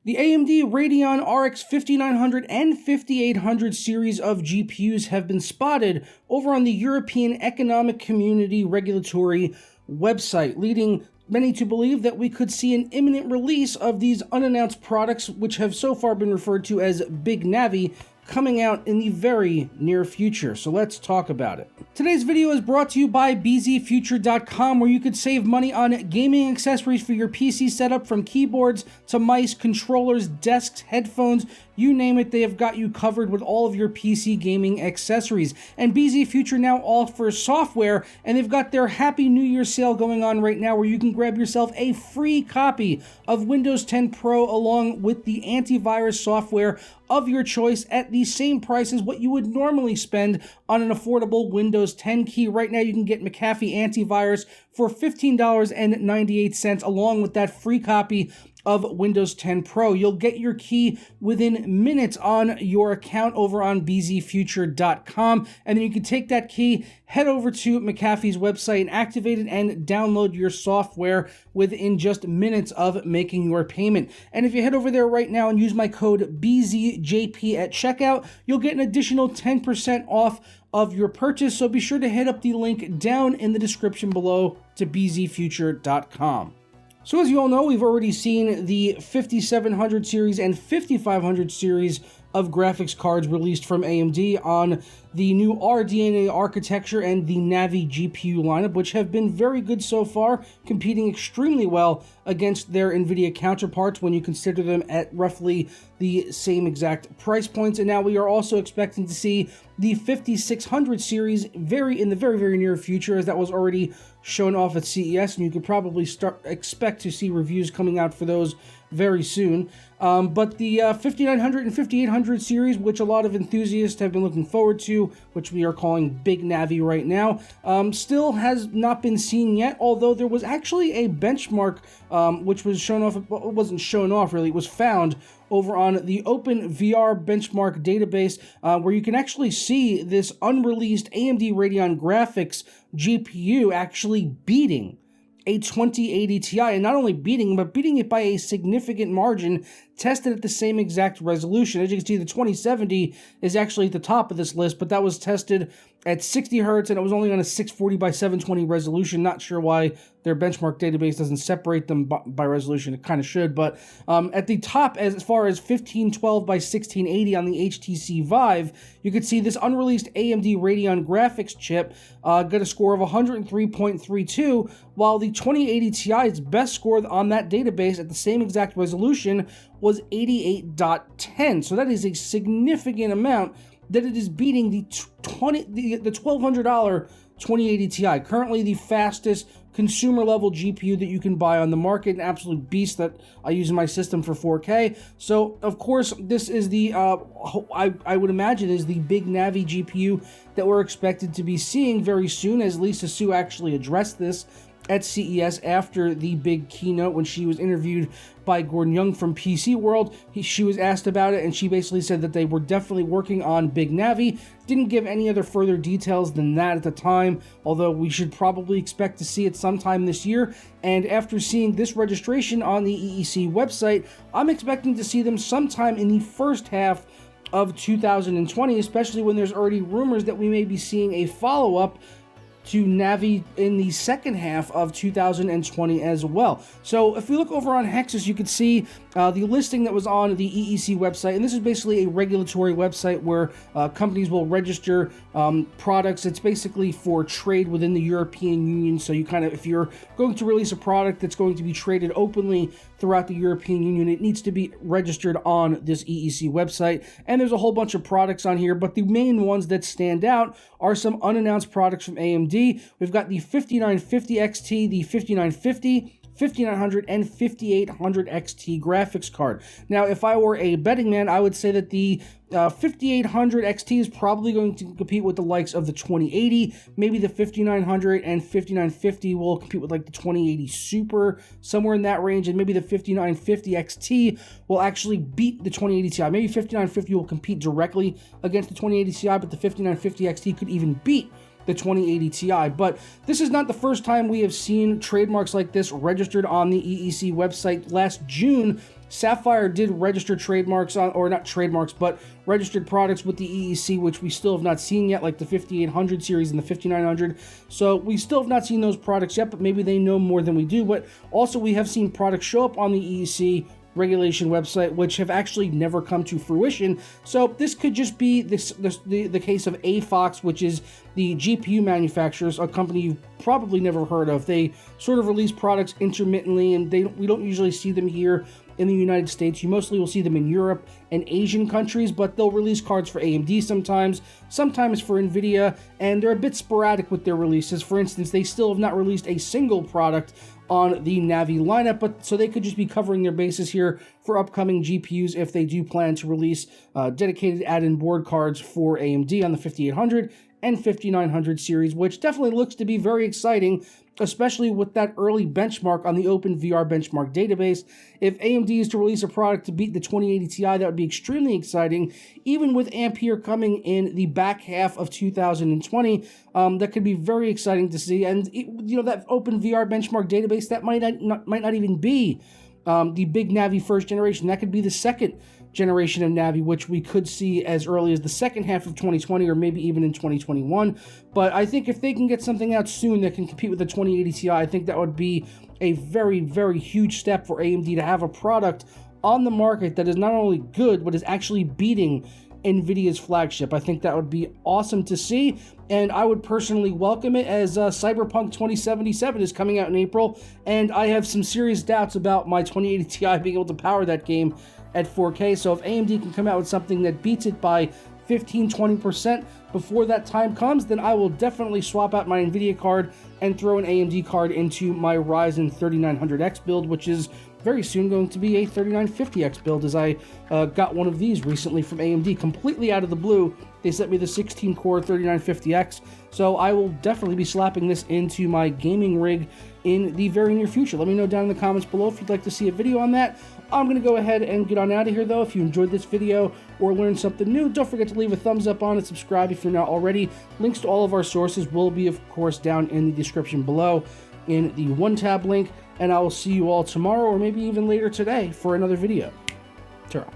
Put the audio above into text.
The AMD Radeon RX 5900 and 5800 series of GPUs have been spotted over on the European Economic Community Regulatory website, leading many to believe that we could see an imminent release of these unannounced products, which have so far been referred to as BIG NAVI, coming out in the very near future. So let's talk about it. Today's video is brought to you by bzfuture.com, where you could save money on gaming accessories for your PC setup, from keyboards to mice, controllers, desks, headphones, you name it, they have got you covered with all of your PC gaming accessories. And BZ Future now offers software, and they've got their Happy New Year sale going on right now, where you can grab yourself a free copy of Windows 10 Pro along with the antivirus software of your choice at the same price as what you would normally spend on an affordable Windows 10 key. Right now you can get McAfee Antivirus for $15.98 along with that free copy of Windows 10 Pro. You'll get your key within minutes on your account over on bzfuture.com, and then you can take that key, head over to McAfee's website and activate it and download your software within just minutes of making your payment. And if you head over there right now and use my code BZJP at checkout, you'll get an additional 10% off of your purchase. So be sure to hit up the link down in the description below to bzfuture.com. So as you all know, we've already seen the 5700 series and 5500 series of graphics cards released from AMD on the new RDNA architecture and the Navi GPU lineup, which have been very good so far, competing extremely well against their NVIDIA counterparts when you consider them at roughly the same exact price points. And now we are also expecting to see the 5600 series in the very near future, as that was already shown off at CES, and you could probably expect to see reviews coming out for those very soon. But the 5900 and 5800 series, which a lot of enthusiasts have been looking forward to, which we are calling BIG NAVI right now, still has not been seen yet, although there was actually a benchmark which was shown off. Well, it wasn't shown off really, it was found over on the Open VR Benchmark database, where you can actually see this unreleased AMD Radeon graphics GPU actually beating a 2080 Ti, and not only beating, but beating it by a significant margin, tested at the same exact resolution. As you can see, the 2070 is actually at the top of this list, but that was tested at 60 Hertz, and it was only on a 640 by 720 resolution. Not sure why their benchmark database doesn't separate them by resolution. It kind of should, but at the top, as far as 1512 by 1680 on the HTC Vive, you could see this unreleased AMD Radeon graphics chip got a score of 103.32, while the 2080 Ti's best score on that database at the same exact resolution was 88.10. So that is a significant amount that it is beating the $1,200 2080 Ti, currently the fastest consumer-level GPU that you can buy on the market, an absolute beast that I use in my system for 4K. So, of course, this is the, I would imagine, is the BIG NAVI GPU that we're expected to be seeing very soon, as Lisa Su actually addressed this at CES after the big keynote when she was interviewed by Gordon Young from PC World. She was asked about it, and she basically said that they were definitely working on BIG NAVI. Didn't give any other further details than that at the time, although we should probably expect to see it sometime this year. And after seeing this registration on the EEC website, I'm expecting to see them sometime in the first half of 2020, especially when there's already rumors that we may be seeing a follow-up to Navi in the second half of 2020 as well. So if we look over on Hexus, you can see the listing that was on the EEC website, and this is basically a regulatory website where companies will register products. It's basically for trade within the European Union, so you kind of, if you're going to release a product that's going to be traded openly throughout the European Union, it needs to be registered on this EEC website, and there's a whole bunch of products on here, but the main ones that stand out are some unannounced products from AMD. We've got the 5950 XT, the 5950, 5900 and 5800 XT graphics card. Now, if I were a betting man, I would say that the 5800 XT is probably going to compete with the likes of the 2080. Maybe the 5900 and 5950 will compete with like the 2080 Super, somewhere in that range, and maybe the 5950 XT will actually beat the 2080 Ti. Maybe 5950 will compete directly against the 2080 Ti, but the 5950 XT could even beat the 2080 Ti. But this is not the first time we have seen trademarks like this registered on the EEC website. Last June, Sapphire did register trademarks on, or not trademarks, but registered products with the EEC, which we still have not seen yet, like the 5800 series and the 5900. So we still have not seen those products yet, but maybe they know more than we do. But also we have seen products show up on the EEC regulation website, which have actually never come to fruition. So this could just be the case of AFOX, which is the GPU manufacturers, a company you've probably never heard of. They sort of release products intermittently, and we don't usually see them here in the United States. You mostly will see them in Europe and Asian countries, but they'll release cards for AMD sometimes for NVIDIA, and they're a bit sporadic with their releases. For instance, they still have not released a single product on the Navi lineup, but so they could just be covering their bases here for upcoming GPUs if they do plan to release dedicated add-in board cards for AMD on the 5800 and 5900 series, which definitely looks to be very exciting, especially with that early benchmark on the OpenVR benchmark database. If AMD is to release a product to beat the 2080 Ti, that would be extremely exciting. Even with Ampere coming in the back half of 2020, that could be very exciting to see. And that OpenVR benchmark database, that might not even be the BIG NAVI first generation. That could be the second generation of Navi, which we could see as early as the second half of 2020 or maybe even in 2021. But I think if they can get something out soon that can compete with the 2080 Ti, I think that would be a very, very huge step for AMD to have a product on the market that is not only good, but is actually beating NVIDIA's flagship. I think that would be awesome to see, and I would personally welcome it, as Cyberpunk 2077 is coming out in April, and I have some serious doubts about my 2080 Ti being able to power that game at 4K. So if AMD can come out with something that beats it by 15-20% before that time comes, then I will definitely swap out my NVIDIA card and throw an AMD card into my Ryzen 3900X build, which is very soon going to be a 3950X build, as I got one of these recently from AMD completely out of the blue. They sent me the 16-core 3950X, so I will definitely be slapping this into my gaming rig in the very near future. Let me know down in the comments below if you'd like to see a video on that. I'm going to go ahead and get on out of here, though. If you enjoyed this video or learned something new, don't forget to leave a thumbs up on it, subscribe if you're not already. Links to all of our sources will be, of course, down in the description below in the one-tab link, and I will see you all tomorrow or maybe even later today for another video. Ta-ra.